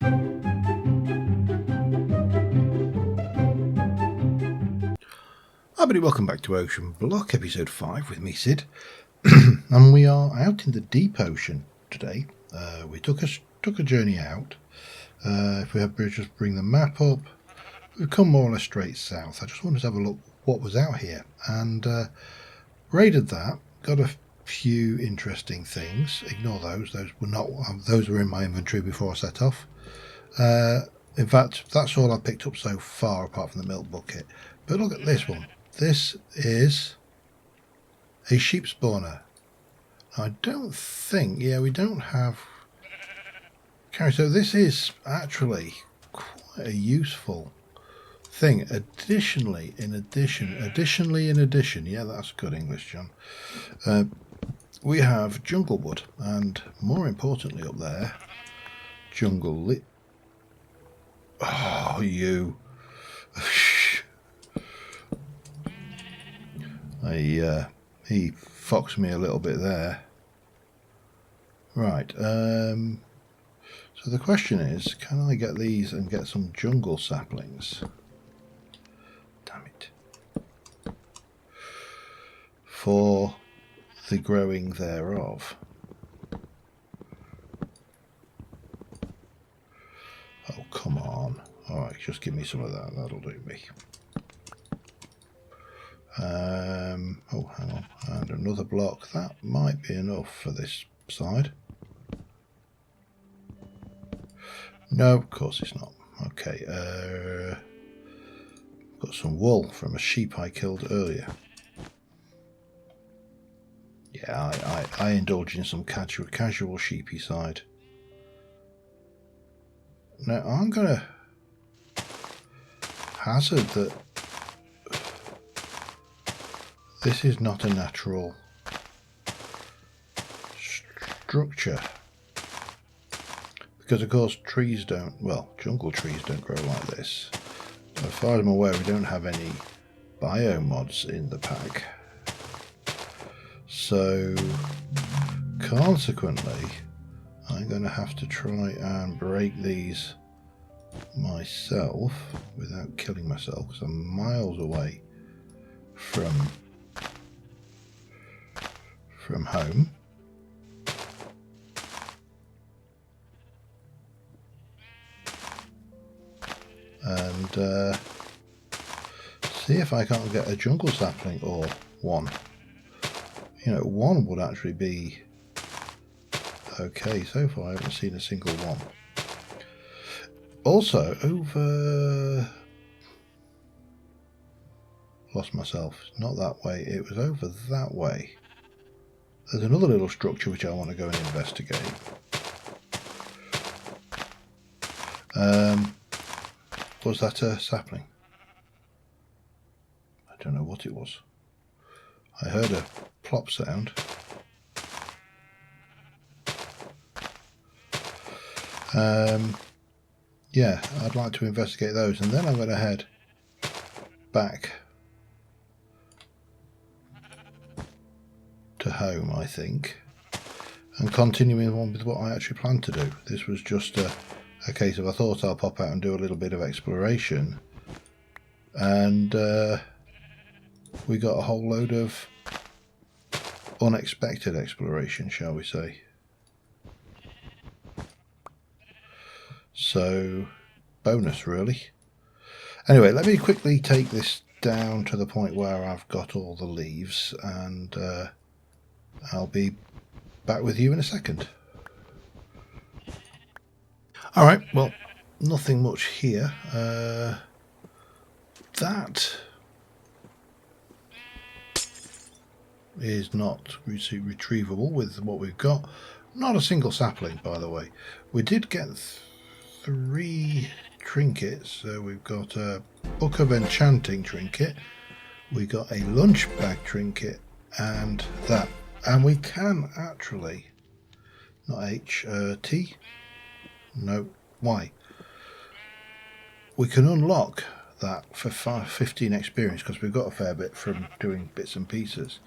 Hi everybody, welcome back to Ocean Block, episode 5 with me, Sid. And we are out in the deep ocean today. We took a journey out. If we have just bring the map up, we've come more or less straight south. I just wanted to have a look what was out here, and raided that. Got a few interesting things. Ignore those. Those were in my inventory before I set off. In fact, that's all I picked up so far, apart from the milk bucket. But look at this one. This is a sheep spawner. I don't think, we don't have. Okay, so this is actually quite a useful thing. Additionally, in addition, yeah, that's good English, John. We have jungle wood, and more importantly, up there, jungle lit. Oh, you. He foxed me a little bit there. Right, so the question is, can I get these and get some jungle saplings? Damn it. For the growing thereof. Oh, come on. Alright, just give me some of that, that'll do me. Oh, hang on, and another block. That might be enough for this side. No, of course it's not. Okay, got some wool from a sheep I killed earlier. Yeah, I indulge in some casual sheepy side. Now, I'm going to hazard that this is not a natural structure, because of course trees don't, well, jungle trees don't grow like this. So as far as I'm aware, we don't have any biomods in the pack. So consequently, I'm going to have to try and break these myself without killing myself, because I'm miles away from home. And see if I can't get a jungle sapling or one. You know, one would actually be okay. So far I haven't seen a single one. Also, over... Lost myself. Not that way. It was over that way. There's another little structure which I want to go and investigate. Was that a sapling? I don't know what it was. I heard a plop sound. Yeah, I'd like to investigate those, and then I'm going to head back to home, I think, and continuing on with what I actually planned to do. This was just a case of I thought I'll pop out and do a little bit of exploration, and we got a whole load of unexpected exploration, shall we say. So, bonus really. Anyway, let me quickly take this down to the point where I've got all the leaves, and I'll be back with you in a second. Alright, well, nothing much here. That is not retrievable with what we've got. Not a single sapling, by the way. We did get 3 trinkets. So we've got a Book of Enchanting trinket, we got a lunch bag trinket, and that. And we can actually, not H, T, no, Y. We can unlock that for 15 experience, because we've got a fair bit from doing bits and pieces.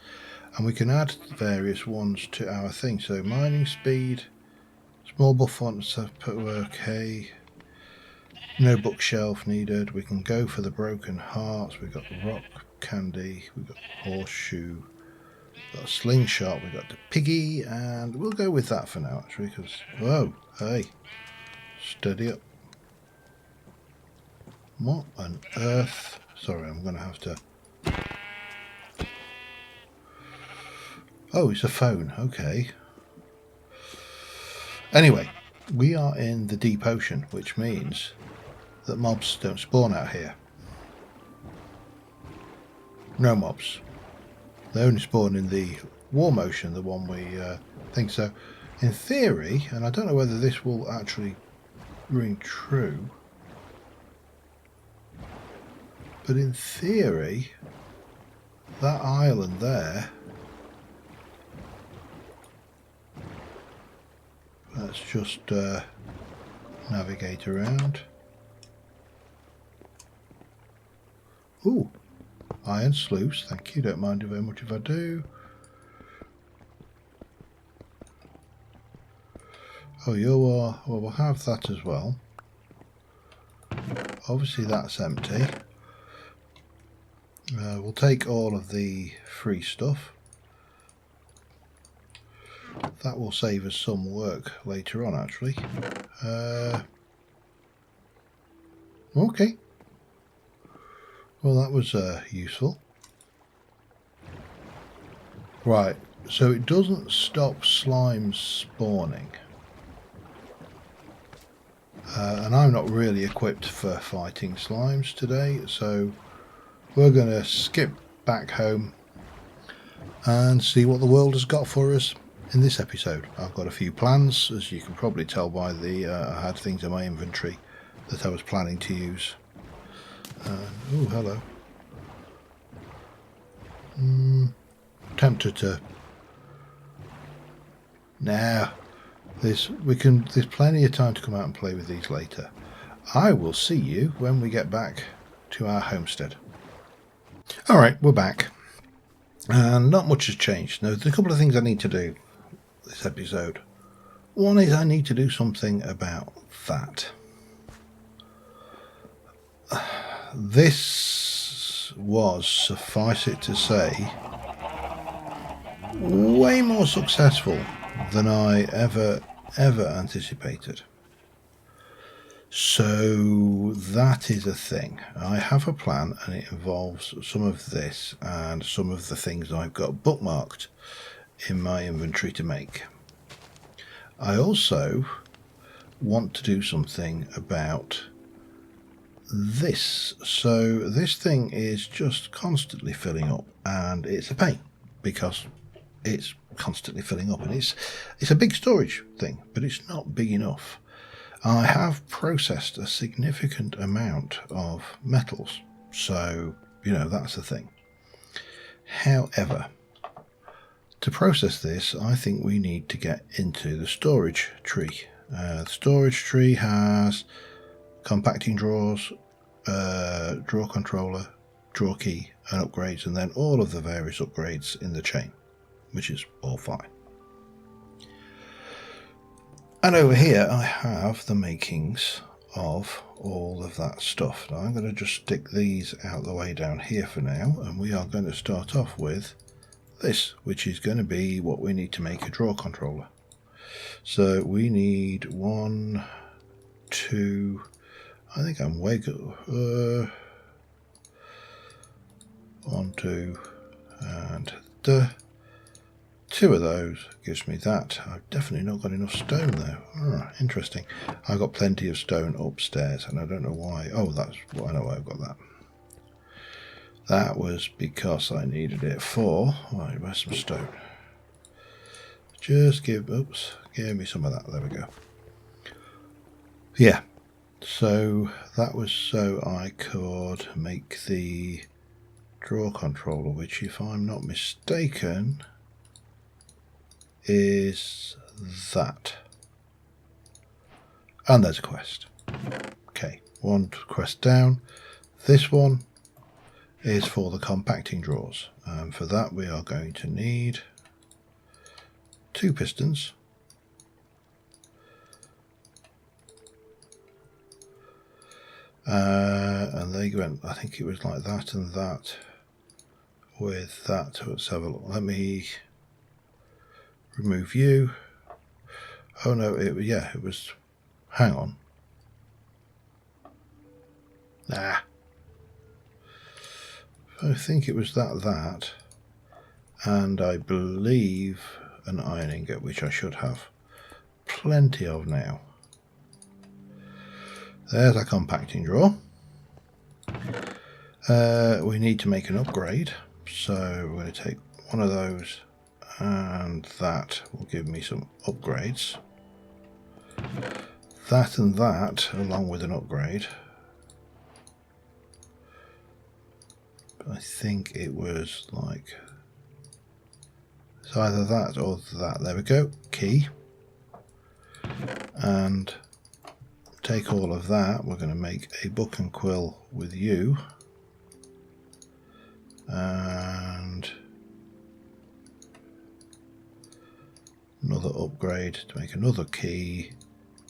And we can add various ones to our thing. So mining speed, small buff fonts, okay. No bookshelf needed. We can go for the broken hearts. We've got the rock candy. We've got the horseshoe. We've got a slingshot. We've got the piggy. And we'll go with that for now, actually, because... Whoa, hey. Steady up. What on earth? Sorry, I'm going to have to... Oh, it's a phone. Okay. Anyway, we are in the deep ocean, which means that mobs don't spawn out here. No mobs. They only spawn in the warm ocean, the one we think. So, in theory, and I don't know whether this will actually ring true, but in theory, that island there, let's just navigate around. Ooh, iron sluice, thank you, don't mind very much if I do. Oh, you are, well, we'll have that as well. Obviously that's empty. We'll take all of the free stuff. That will save us some work later on, actually. Okay. Well, that was useful. Right, so it doesn't stop slimes spawning. And I'm not really equipped for fighting slimes today, so we're going to skip back home and see what the world has got for us in this episode. I've got a few plans, as you can probably tell by the I had things in my inventory that I was planning to use. Oh, hello. Tempted to... Nah, there's plenty of time to come out and play with these later. I will see you when we get back to our homestead. Alright, we're back. And not much has changed. Now, there's a couple of things I need to do this episode. One is I need to do something about that. This was, suffice it to say, way more successful than I ever anticipated. So that is a thing. I have a plan, and it involves some of this and some of the things I've got bookmarked in my inventory to make. I also want to do something about this. So this thing is just constantly filling up, and it's a pain because it's constantly filling up, and it's a big storage thing, but it's not big enough. I have processed a significant amount of metals, so you know that's the thing. However, to process this, I think we need to get into the storage tree. The storage tree has compacting drawers, drawer controller, drawer key, and upgrades, and then all of the various upgrades in the chain, which is all fine. And over here I have the makings of all of that stuff. Now I'm going to just stick these out the way down here for now, and we are going to start off with this, which is going to be what we need to make a drawer controller. So we need 1, 2, I think I'm way good. 1, 2, and 2 of those gives me that. I've definitely not got enough stone though. Oh, interesting. I've got plenty of stone upstairs, and I don't know why. Oh, that's why I know why I've got that. That was because I needed it for... Right, where's some stone? Just give me some of that. There we go. Yeah. So that was so I could make the drawer controller, which, if I'm not mistaken, is that. And there's a quest. Okay, one quest down. This one is for the compacting drawers. And for that we are going to need 2 pistons, And they went, I think it was like that and that with that. Let's have a look. Let me remove you. Oh no, it was, hang on. Nah. I think it was that, and I believe an iron ingot, which I should have plenty of now. There's our compacting drawer. We need to make an upgrade, so we're going to take one of those, and that will give me some upgrades. That and that, along with an upgrade. I think it was like, it's either that or that. There we go, key. And take all of that. We're going to make a book and quill with you. And another upgrade to make another key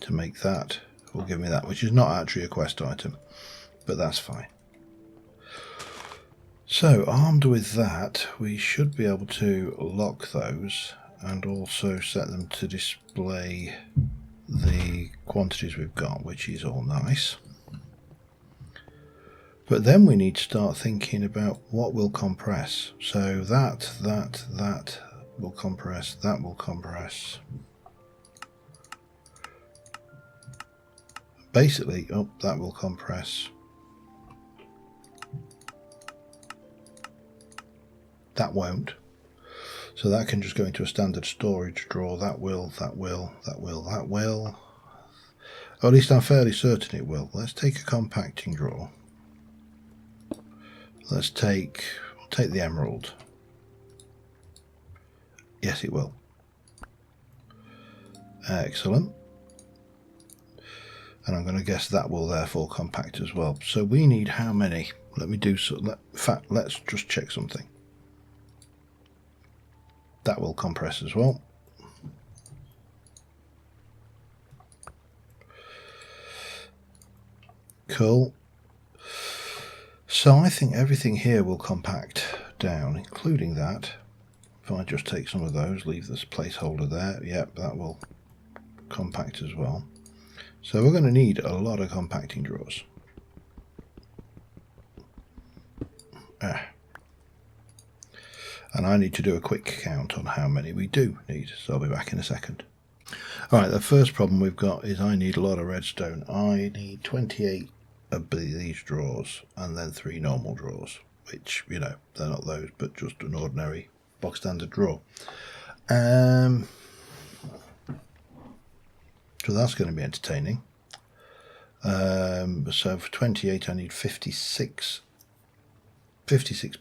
to make that. Will give me that, which is not actually a quest item, but that's fine. So armed with that, we should be able to lock those and also set them to display the quantities we've got, which is all nice. But then we need to start thinking about what will compress. So that will compress, that will compress. Basically, oh, that will compress. That won't. So that can just go into a standard storage drawer. That will. Or at least I'm fairly certain it will. Let's take a compacting drawer. We'll take the emerald. Yes, it will. Excellent. And I'm going to guess that will therefore compact as well. So we need how many? Let me do so. In fact, let's just check something. That will compress as well. Cool. So I think everything here will compact down, including that. If I just take some of those, leave this placeholder there, yep, that will compact as well. So we're going to need a lot of compacting drawers. And I need to do a quick count on how many we do need, so I'll be back in a second. Alright, the first problem we've got is I need a lot of redstone. I need 28 of these drawers and then 3 normal drawers, which, you know, they're not those, but just an ordinary box standard drawer. So that's going to be entertaining. So for 28 I need 56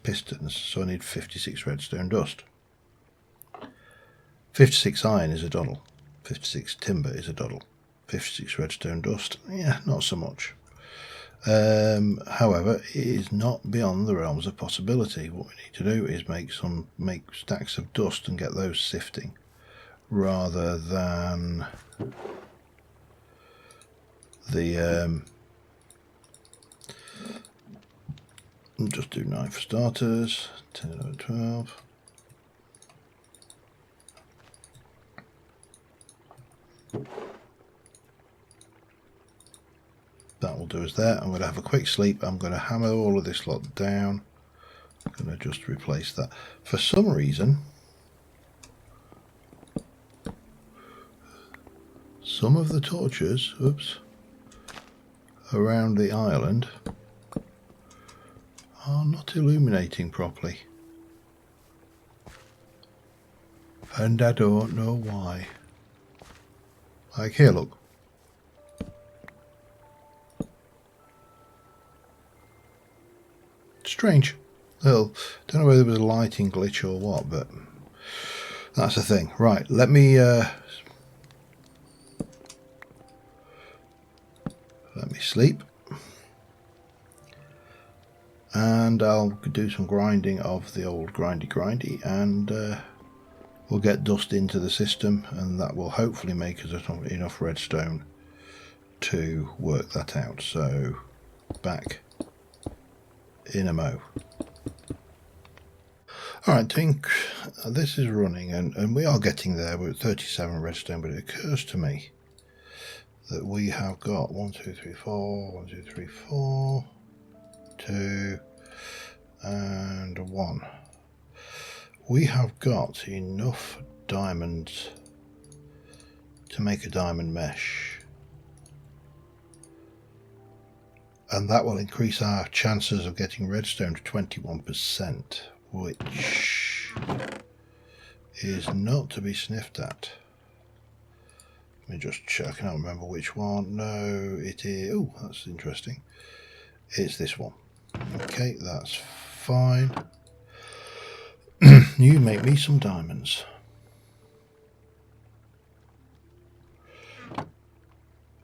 pistons, so I need 56 redstone dust. 56 iron is a doddle. 56 timber is a doddle. 56 redstone dust, yeah, not so much. However, it is not beyond the realms of possibility. What we need to do is make stacks of dust and get those sifting, rather than the just do 9 for starters, 10, 11, 12. That will do us there. I'm going to have a quick sleep. I'm going to hammer all of this lot down. I'm going to just replace that. For some reason, some of the torches, around the island are not illuminating properly. And I don't know why. Like here, look. Strange. Well, don't know whether it was a lighting glitch or what, but that's the thing. Right, let me sleep, and I'll do some grinding of the old grindy, and we'll get dust into the system, and that will hopefully make us enough redstone to work that out. So back in a mo. Alright, think this is running and we are getting there. We're at 37 redstone, but it occurs to me that we have got 1, 2, 3, 4, 1, 2, 3, 4, 2 and 1. We have got enough diamonds to make a diamond mesh, and that will increase our chances of getting redstone to 21%, which is not to be sniffed at. Let me just check. I can't remember which one. No, it is. Oh, that's interesting. It's this one. Okay, that's fine. You make me some diamonds.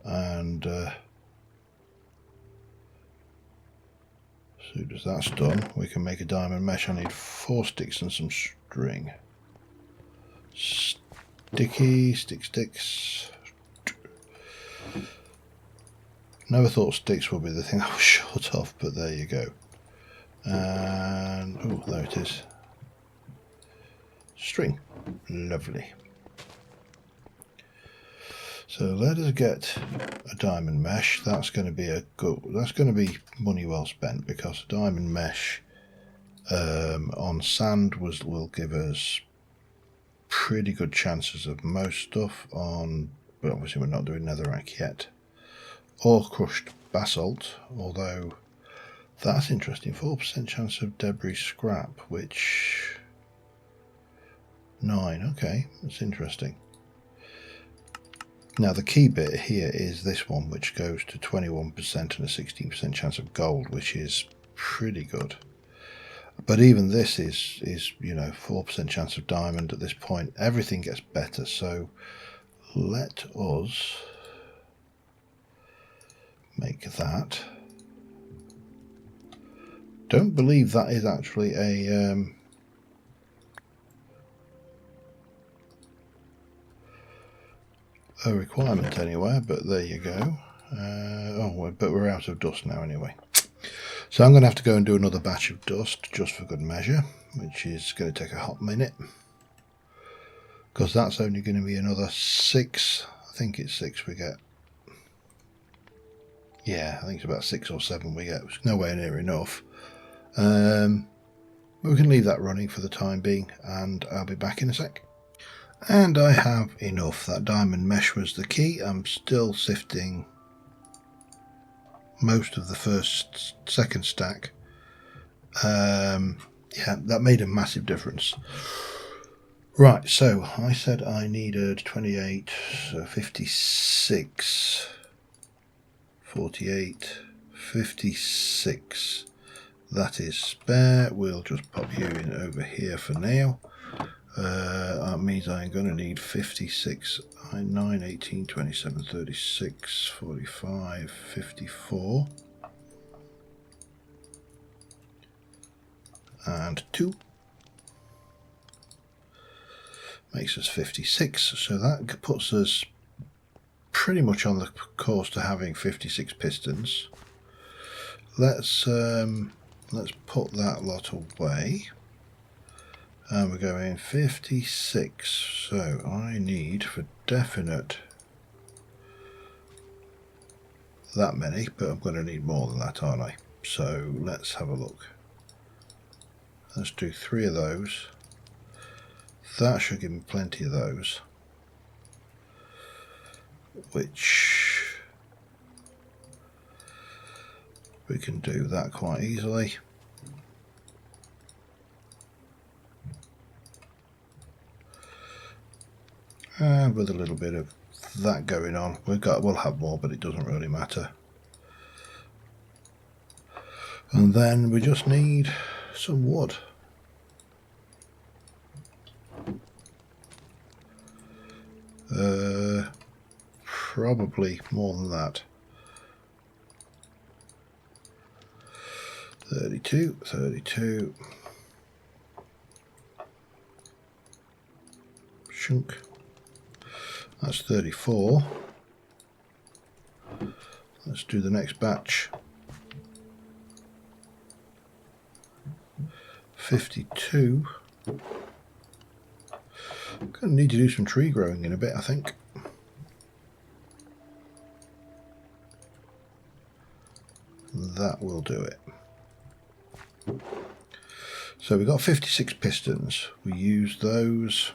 And as soon as that's done, we can make a diamond mesh. I need 4 sticks and some string. Sticks. Never thought sticks would be the thing I was short of, but there you go. And oh, there it is. String. Lovely. So let us get a diamond mesh. That's going to be that's going to be money well spent, because a diamond mesh on sand will give us pretty good chances of most stuff on, but obviously we're not doing netherrack yet, or crushed basalt, although that's interesting. 4% chance of debris scrap, which 9. Okay, that's interesting. Now the key bit here is this one, which goes to 21% and a 16% chance of gold, which is pretty good. But even this is 4% chance of diamond at this point. Everything gets better, so let us make that. Don't believe that is actually a requirement anywhere, but there you go. But we're out of dust now anyway. So I'm going to have to go and do another batch of dust just for good measure, which is going to take a hot minute, because that's only going to be another 6. I think it's 6 we get. Yeah, I think it's about 6 or 7 we get. It's nowhere near enough. We can leave that running for the time being, and I'll be back in a sec. And I have enough. That diamond mesh was the key. I'm still sifting most of the second stack. Yeah, that made a massive difference. Right, so I said I needed 28, so 56, 48, 56. That is spare. We'll just pop you in over here for now. That means I'm going to need 56, 9, 18, 27, 36, 45, 54, and 2. Makes us 56, so that puts us pretty much on the course to having 56 pistons. Let's put that lot away. And we're going 56, so I need for definite that many, but I'm going to need more than that, aren't I? So let's have a look. Let's do 3 of those. That should give me plenty of those, which we can do that quite easily. And with a little bit of that going on, we'll have more, but it doesn't really matter. And then we just need some wood. Probably more than that. 32, 32. Chunk. That's 34. Let's do the next batch. 52. Gonna need to do some tree growing in a bit, I think. That will do it. So we've got 56 pistons. We use those.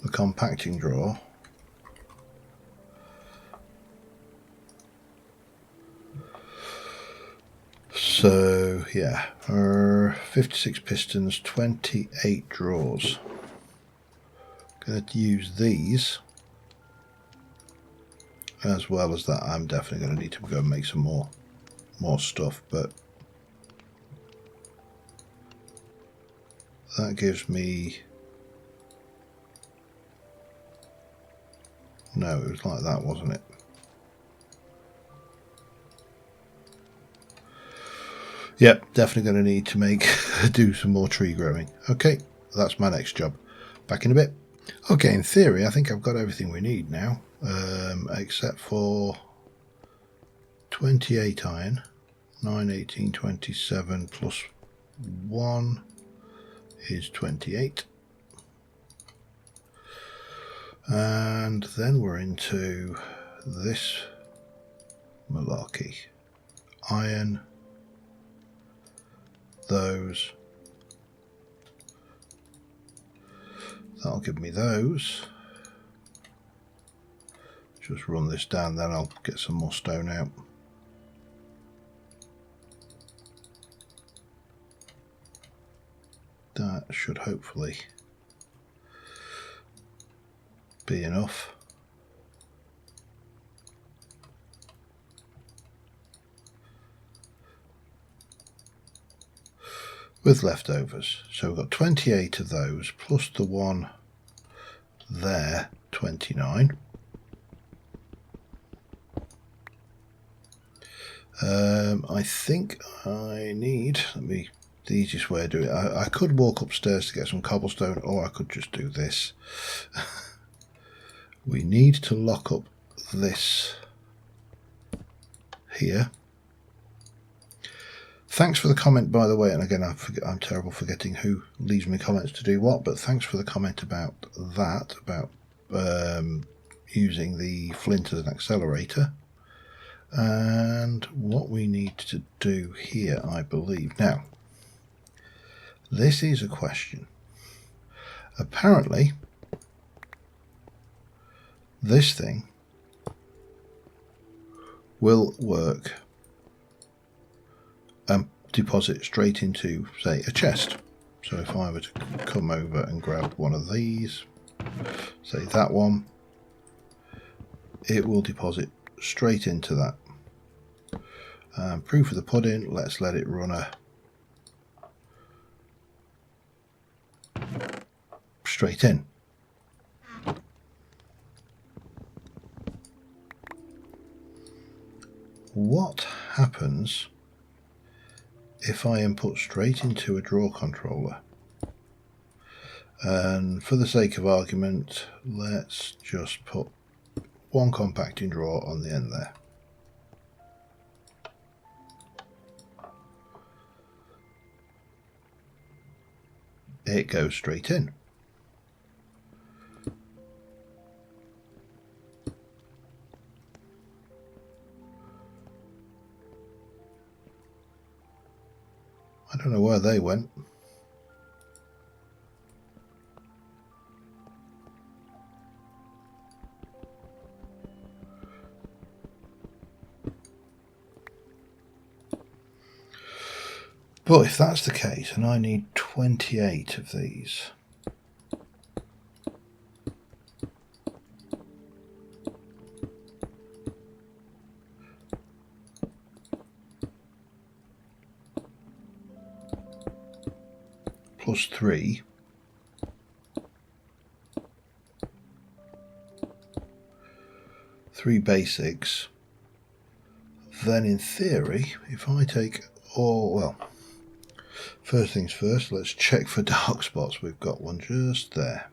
The compacting drawer. So yeah, 56 pistons, 28 drawers. Going to use these. As well as that, I'm definitely going to need to go and make some more stuff, but that gives me, no, it was like that, wasn't it? Yep, definitely going to need to do some more tree growing. Okay, that's my next job. Back in a bit. Okay, in theory, I think I've got everything we need now, except for 28 iron, 9, 18, 27 plus 1 is 28. And then we're into this malarkey. Iron, those. That'll give me those. Just run this down, then I'll get some more stone out. That should hopefully be enough. With leftovers. So we've got 28 of those, plus the one there, 29. I think I need, the easiest way to do it, I could walk upstairs to get some cobblestone, or I could just do this. We need to lock up this here. Thanks for the comment, by the way, and again, I'm terrible forgetting who leaves me comments to do what, but thanks for the comment about that, about using the flint as an accelerator. And what we need to do here, I believe. Now, this is a question. Apparently, this thing will work and deposit straight into, say, a chest. So if I were to come over and grab one of these, say that one, it will deposit straight into that. Proof of the pudding, let's let it run straight in. What happens if I input straight into a drawer controller? And for the sake of argument, let's just put one compacting drawer on the end there. It goes straight in. I don't know where they went. But if that's the case, and I need 28 of these, plus 3, three basics, then in theory, if I take all, well, first things first, let's check for dark spots. We've got one just there.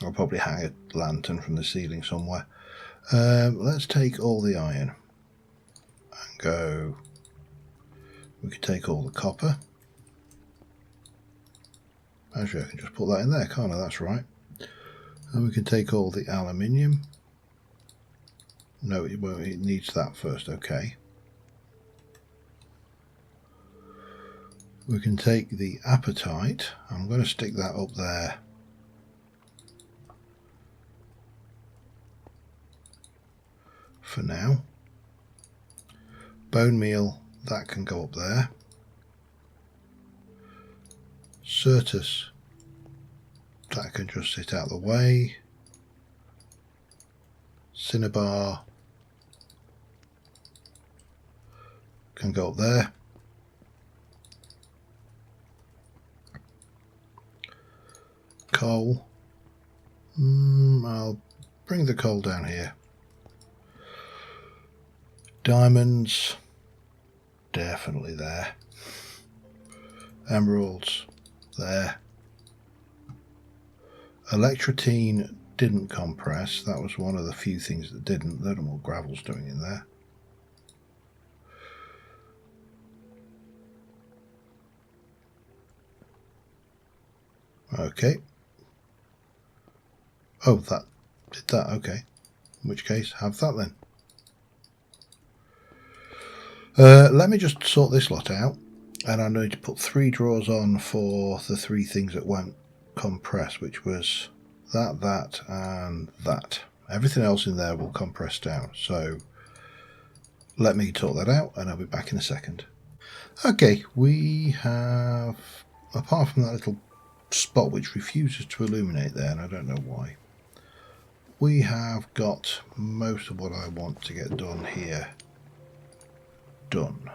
I'll probably hang a lantern from the ceiling somewhere. Let's take all the iron go. We can take all the copper. Actually, I can just put that in there, can't I? That's right. And we can take all the aluminium. No, it won't. It needs that first. Okay. We can take the apatite. I'm going to stick that up there. For now. Bone meal, that can go up there. Certus, that can just sit out the way. Cinnabar can go up there. Coal, I'll bring the coal down here. Diamonds, definitely there. Emeralds, there. Electrotine didn't compress. That was one of the few things that didn't. I don't know what gravel's doing in there. Okay. Oh, that did that. Okay. In which case, have that then. Let me just sort this lot out. And I need to put 3 drawers on for the 3 things that won't compress, which was that, and that. Everything else in there will compress down. So let me sort that out, and I'll be back in a second. Okay, we have, apart from that little spot which refuses to illuminate there, and I don't know why, we have got most of what I want to get done here done.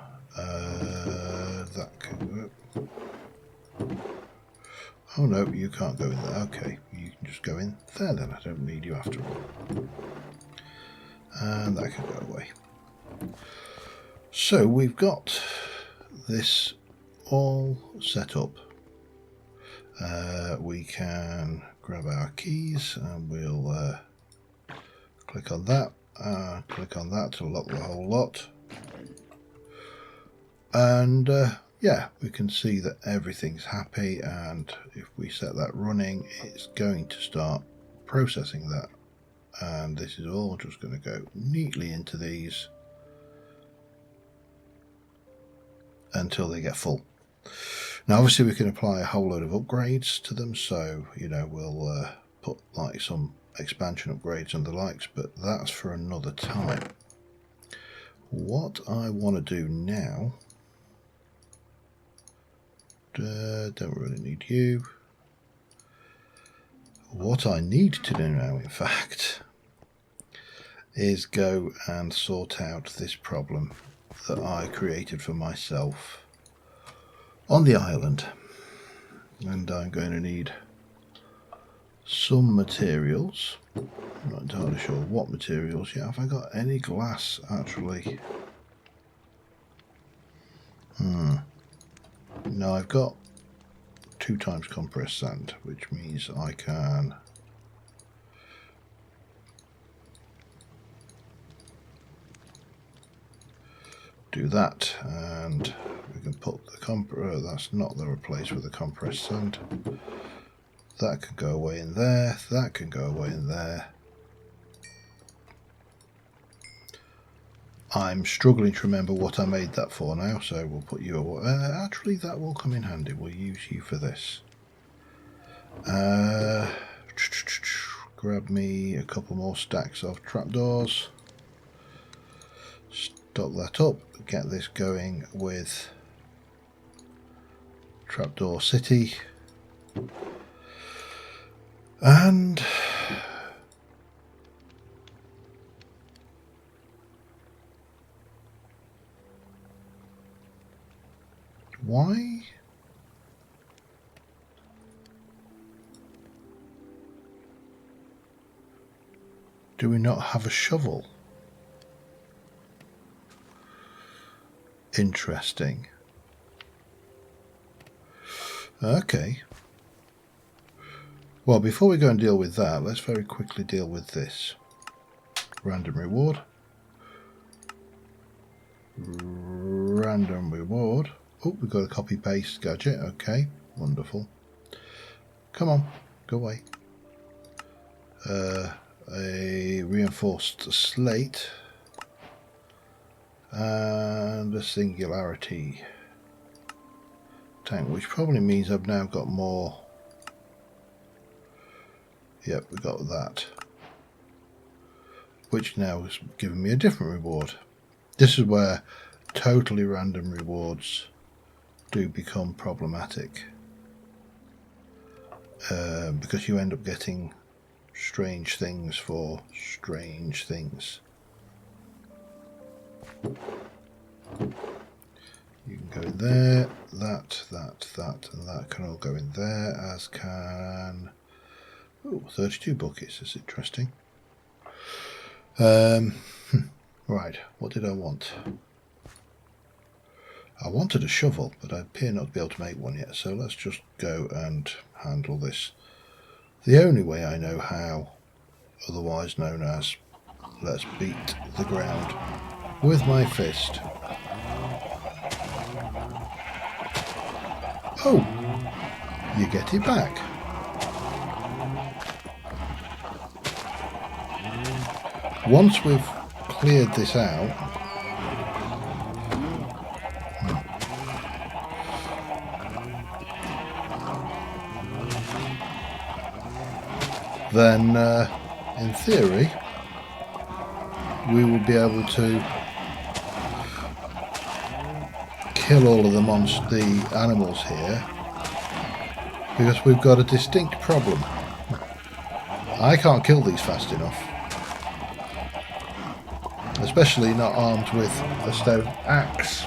That can go. Oh no, you can't go in there. Okay, you can just go in there then. I don't need you after all. And that can go away. So we've got this all set up. We can grab our keys and we'll click on that. Click on that to lock the whole lot. And yeah, we can see that everything's happy, and if we set that running, it's going to start processing that, and this is all just going to go neatly into these until they get full. Now obviously we can apply a whole load of upgrades to them, so you know, we'll put like some expansion upgrades and the likes, but that's for another time. What I want to do now, don't really need you. What I need to do now, in fact, is go and sort out this problem that I created for myself on the island. And I'm going to need some materials. I'm not entirely sure what materials yet. Have I got any glass actually? No, I've got 2 times compressed sand, which means I can do that, and we can put the that's not the place for the compressed sand. That can go away in there, that can go away in there. I'm struggling to remember what I made that for now, so we'll put you away. Actually, that will come in handy. We'll use you for this. Grab me a couple more stacks of trapdoors. Stock that up. Get this going with Trapdoor City. And why do we not have a shovel? Interesting. Okay. Well, before we go and deal with that, let's very quickly deal with this. Random reward. Random reward. Oh, we've got a copy paste gadget. Okay, wonderful. Come on, go away. A reinforced slate and a singularity tank, which probably means I've now got more. Yep, we got that, which now is giving me a different reward. This is where totally random rewards do become problematic, because you end up getting strange things for strange things. You can go in there, that, and that can all go in there, as can... Oh, 32 buckets, that's interesting. Right, what did I want? I wanted a shovel, but I appear not to be able to make one yet, so let's just go and handle this the only way I know how, otherwise known as let's beat the ground with my fist. Oh, you get it back. Once we've cleared this out, then in theory we will be able to kill all of the animals here, because we've got a distinct problem. I can't kill these fast enough, especially not armed with a stone axe.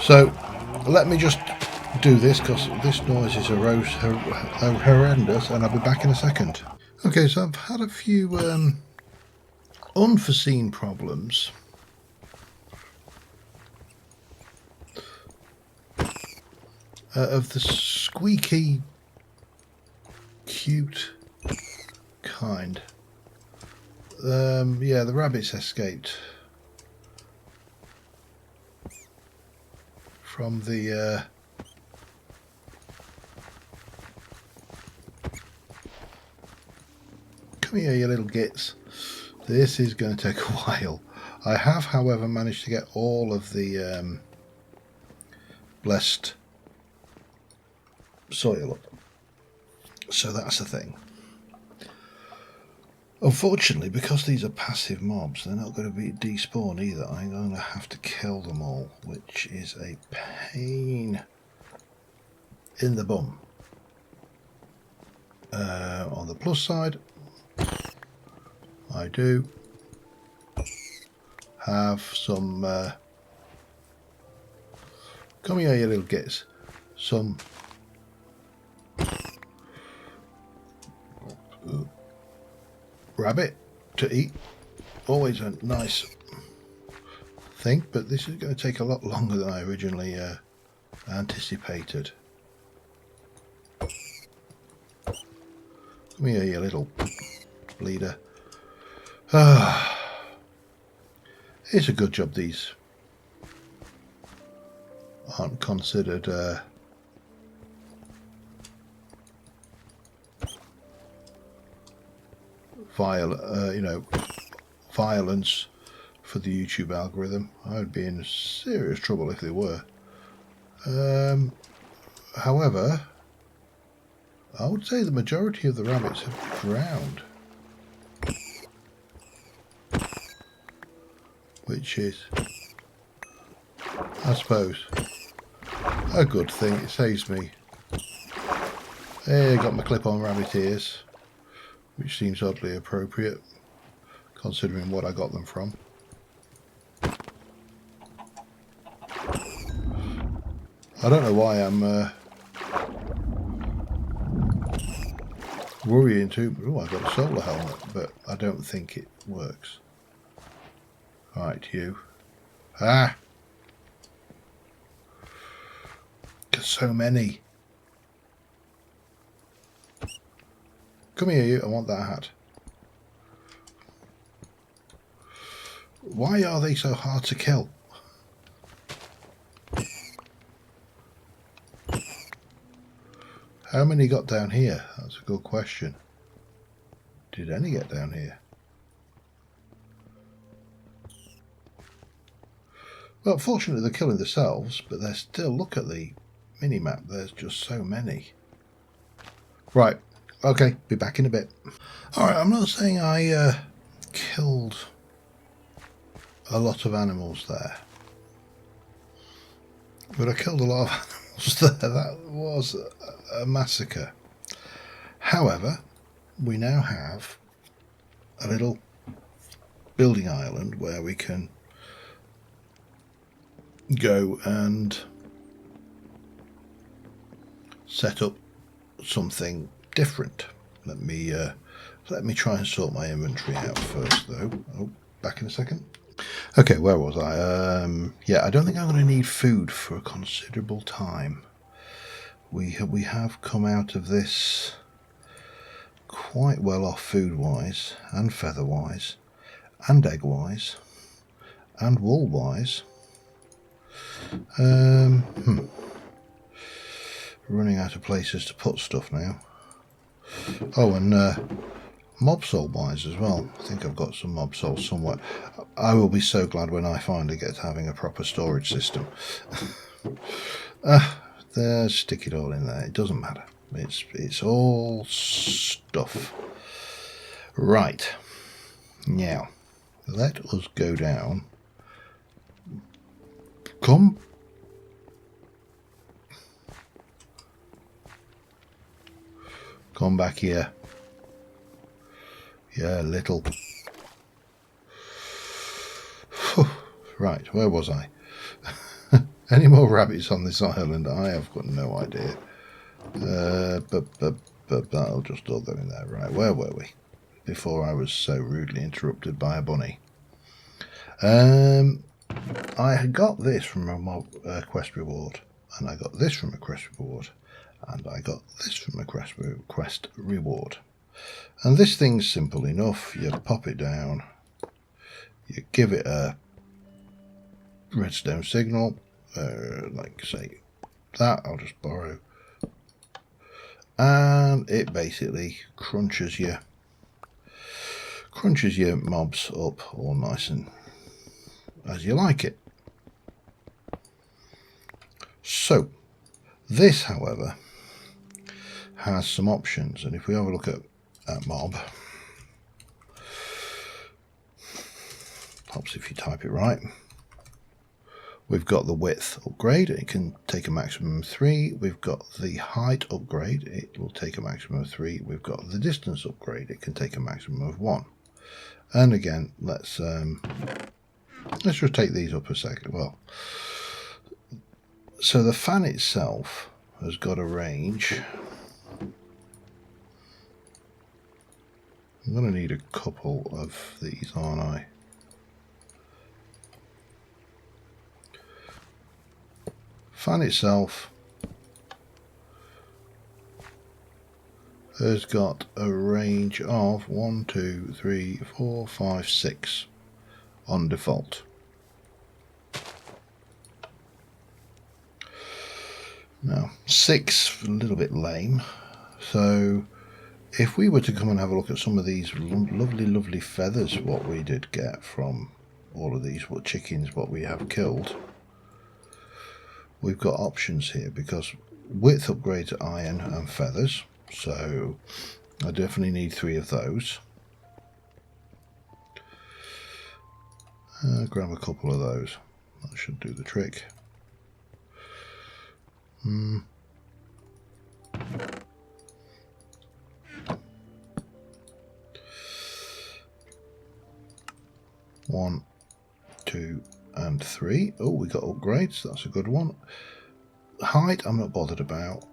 So let me just do this, because this noise is horrendous, and I'll be back in a second. Okay, so I've had a few unforeseen problems. Of the squeaky, cute kind. Yeah, the rabbits escaped from the come here, you little gits. This is going to take a while. I have, however, managed to get all of the blessed soil up, so that's the thing. Unfortunately, because these are passive mobs, they're not going to be despawn either. I'm going to have to kill them all, which is a pain in the bum. On the plus side, I do have some come here, you little gits, some rabbit to eat. Always a nice thing, but this is going to take a lot longer than I originally anticipated. Come here, you little bleeder. It's a good job these aren't considered violence for the YouTube algorithm. I would be in serious trouble if they were. However, I would say the majority of the rabbits have drowned, which is, I suppose, a good thing. It saves me. Hey, got my clip-on rabbit ears, which seems oddly appropriate considering what I got them from. I don't know why I'm worrying too. Oh, I've got a solar helmet, but I don't think it works. Right, you. Ah! There's so many. Come here, you. I want that hat. Why are they so hard to kill? How many got down here? That's a good question. Did any get down here? Well, fortunately they're killing themselves, but they're still, look at the mini-map, there's just so many. Right, okay, be back in a bit. Alright, I'm not saying I killed a lot of animals there, but I killed a lot of animals there. That was a massacre. However, we now have a little building island where we can go and set up something different. Let me try and sort my inventory out first, though. Oh, back in a second. Okay, where was I? Yeah, I don't think I'm going to need food for a considerable time. We have come out of this quite well off food-wise, and feather-wise, and egg-wise, and wool-wise. Running out of places to put stuff now. Oh, and mob soul wise as well. I think I've got some mob souls somewhere. I will be so glad when I finally get to having a proper storage system. There, stick it all in there. It doesn't matter. It's all stuff. Right. Now, let us go down. Come. Come back here. Yeah, little. Right, where was I? Any more rabbits on this island? I have got no idea. But I'll just all go in there. Right, where were we? Before I was so rudely interrupted by a bunny. I had got this from a mob quest reward, and I got this from a quest reward, and I got this from a quest reward. And this thing's simple enough. You pop it down, you give it a redstone signal, like say that, I'll just borrow, and it basically crunches your mobs up all nice and as you like it. So this, however, has some options, and if we have a look at mob, helps if you type it right. We've got the width upgrade, it can take a maximum of 3. We've got the height upgrade, it will take a maximum of 3. We've got the distance upgrade, it can take a maximum of 1. And again, let's just take these up a second. Well, so the fan itself has got a range. I'm going to need a couple of these, aren't I? Fan itself has got a range of 1, 2, 3, 4, 5, 6 on default. Now 6, a little bit lame. So if we were to come and have a look at some of these lovely feathers, what we did get from all of these chickens, what we have killed, we've got options here, because width upgrade to iron and feathers, so I definitely need 3 of those. Grab a couple of those, that should do the trick. 1, 2, and 3. Oh, we got upgrades, that's a good one. Height I'm not bothered about.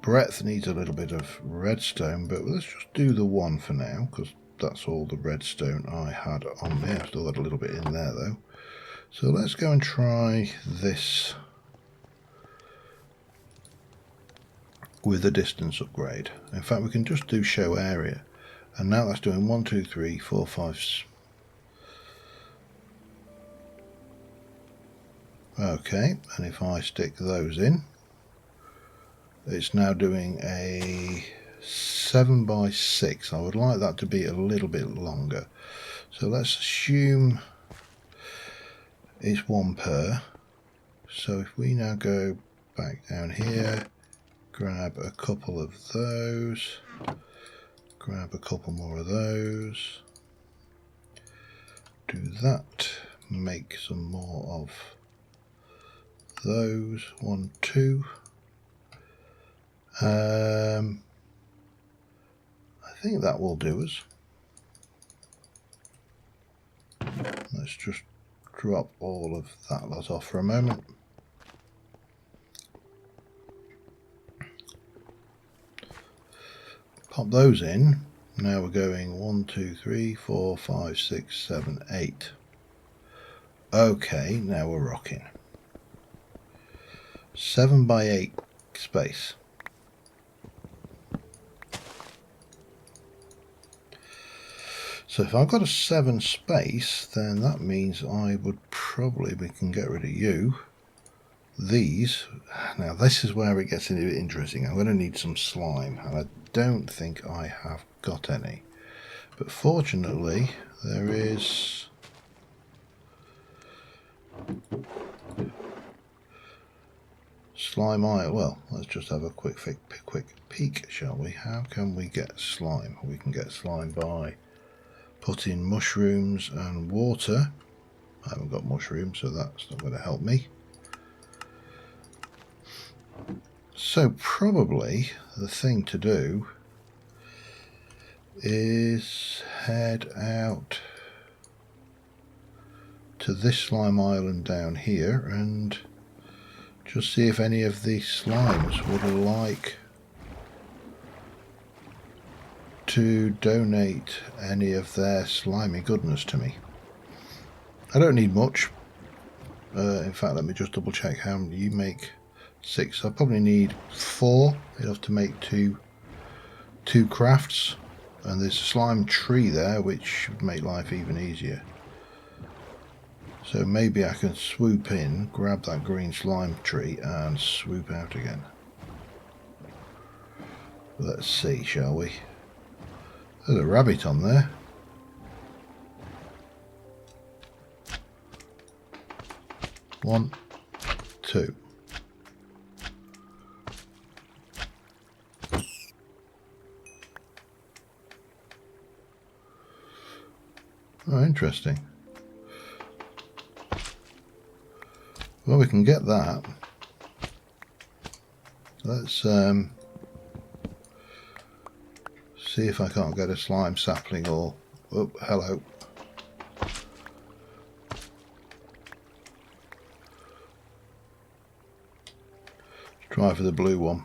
Breadth needs a little bit of redstone, but let's just do the 1 for now, because that's all the redstone I had on there. I've still got a little bit in there though. So let's go and try this with a distance upgrade. In fact, we can just do show area, and now that's doing 1, 2, 3, 4, 5. Okay, and if I stick those in, it's now doing a 7 by 6. I would like that to be a little bit longer. So let's assume it's 1 per. So if we now go back down here, grab a couple of those, grab a couple more of those, do that, make some more of those, 1, 2. I think that will do us. Let's just drop all of that lot off for a moment. Pop those in. Now we're going 1, 2, 3, 4, 5, 6, 7, 8. Okay, now we're rocking. 7 by 8 space. So if I've got a 7 space, then that means we can get rid of you. These, now this is where it gets a bit interesting. I'm going to need some slime, and I don't think I have got any. But fortunately, there is slime oil. Well, let's just have a quick peek, shall we? How can we get slime? We can get slime by putting mushrooms and water. I haven't got mushrooms, so that's not going to help me. So probably the thing to do is head out to this slime island down here and just see if any of these slimes would like to donate any of their slimy goodness to me. I don't need much. In fact, let me just double check how many you make. 6. I probably need 4, enough to make two crafts. And there's a slime tree there, which should make life even easier. So maybe I can swoop in, grab that green slime tree, and swoop out again. Let's see, shall we? There's a rabbit on there. One, 2. Oh, interesting. Well, we can get that. Let's see if I can't get a slime sapling or... Oh, hello. Let's try for the blue one.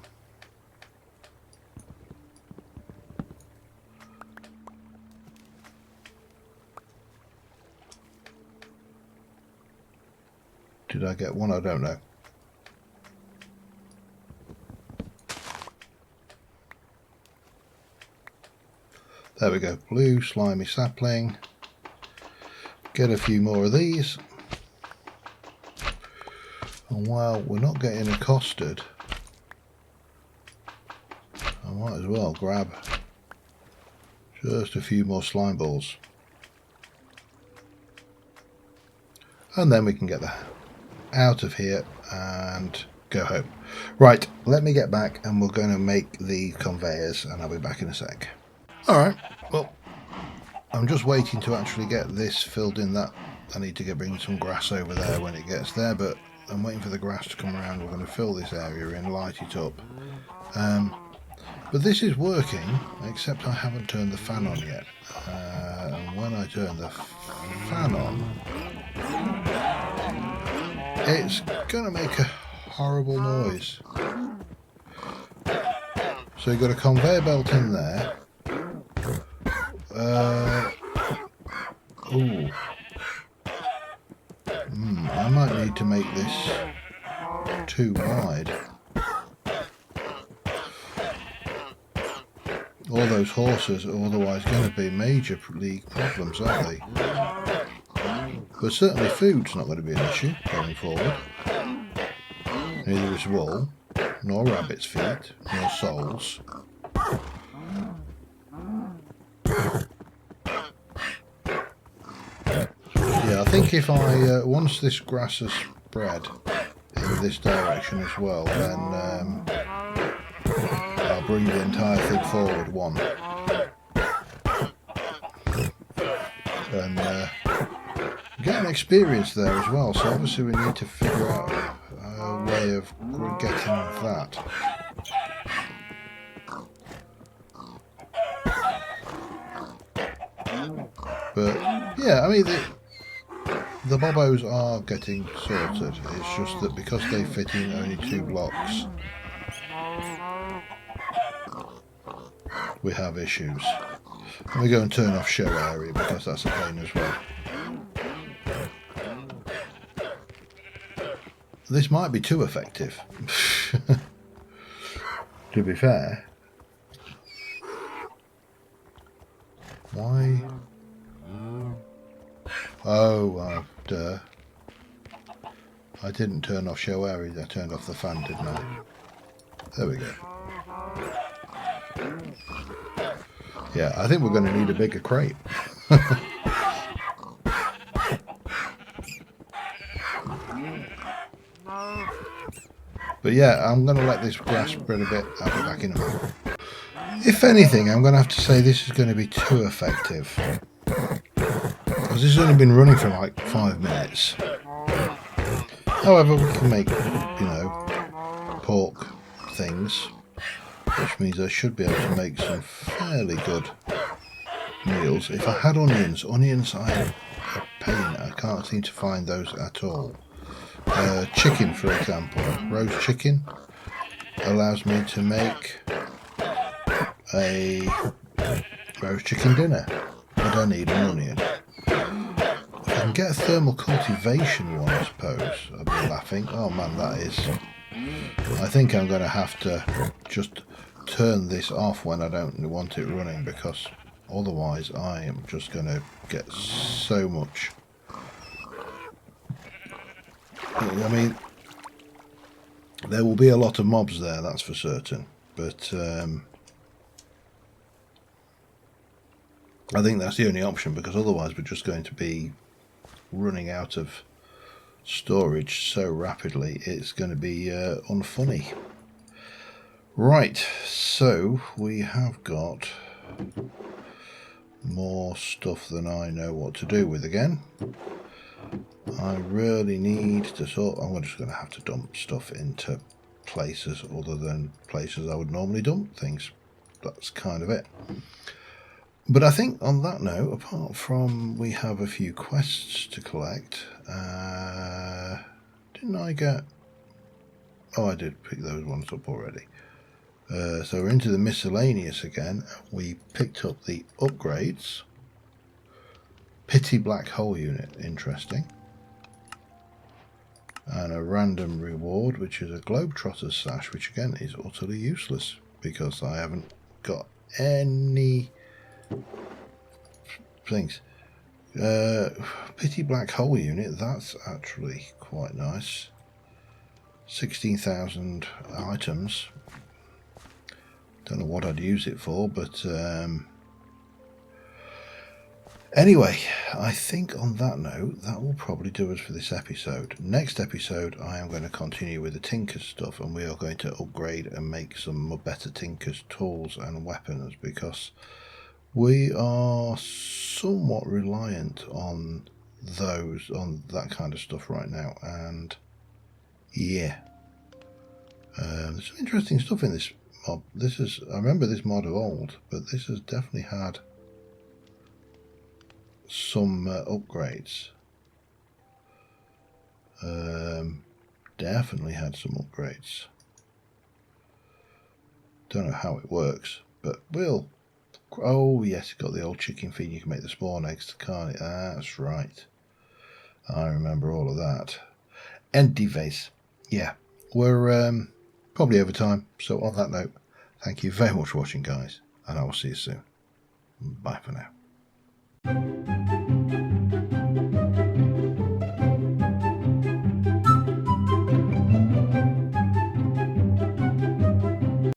Did I get one? I don't know. There we go. Blue slimy sapling. Get a few more of these. And while we're not getting accosted, I might as well grab just a few more slime balls. And then we can get that out of here and go home. Right, let me get back and we're going to make the conveyors and I'll be back in a sec. Alright, well, I'm just waiting to actually get this filled in. That I need to bring some grass over there when it gets there, but I'm waiting for the grass to come around. We're going to fill this area in, light it up. But this is working, except I haven't turned the fan on yet. And when I turn the fan on, it's going to make a horrible noise. So you've got a conveyor belt in there. I might need to make this too wide. All those horses are otherwise going to be major league problems, aren't they? But certainly food's not going to be an issue going forward. Neither is wool, nor rabbit's feet, nor soles. Yeah, I think if I, once this grass has spread in this direction as well, then I'll bring the entire thing forward one. And get an experience there as well, so obviously we need to figure out a way of getting that. But yeah, I mean the bobos are getting sorted. It's just that because they fit in only 2 blocks, we have issues. Let me go and turn off show area because that's a pain as well. This might be too effective. To be fair. Why? Oh, duh. I didn't turn off show area, I turned off the fan, didn't I? There we go. Yeah, I think we're going to need a bigger crate. But yeah, I'm going to let this grass spread a bit. I'll be back in a moment. If anything, I'm going to have to say this is going to be too effective. Because this has only been running for like 5 minutes. However, we can make, you know, pork things. Which means I should be able to make some fairly good meals. If I had onions are a pain. I can't seem to find those at all. Chicken, for example, roast chicken allows me to make a roast chicken dinner. I don't need an onion. If I can get a thermal cultivation one, I suppose, I'll be laughing. Oh man, that is... I think I'm going to have to just turn this off when I don't want it running, because otherwise I am just going to get so much... I mean, there will be a lot of mobs there, that's for certain, but I think that's the only option, because otherwise we're just going to be running out of storage so rapidly it's going to be unfunny. Right, so we have got more stuff than I know what to do with again. I really need to sort... I'm just going to have to dump stuff into places other than places I would normally dump things. That's kind of it. But I think on that note, apart from we have a few quests to collect, didn't I get... Oh, I did pick those ones up already. So we're into the miscellaneous again. We picked up the upgrades. Pity black hole unit, interesting. And a random reward, which is a globetrotter's sash, which again is utterly useless because I haven't got any things. Pity black hole unit, that's actually quite nice. 16,000 items. Don't know what I'd use it for, but anyway, I think on that note, that will probably do us for this episode. Next episode, I am going to continue with the Tinker's stuff, and we are going to upgrade and make some better Tinker's tools and weapons, because we are somewhat reliant on those, on that kind of stuff right now. And yeah, there's some interesting stuff in this mod. This is, I remember this mod of old, but this has definitely had some upgrades. Definitely had some upgrades. Don't know how it works, but we'll... Oh yes, it's got the old chicken feed. You can make the spawn eggs, can't it? That's right. I remember all of that. Anyways, yeah, we're probably over time. So on that note, thank you very much for watching, guys, and I will see you soon. Bye for now.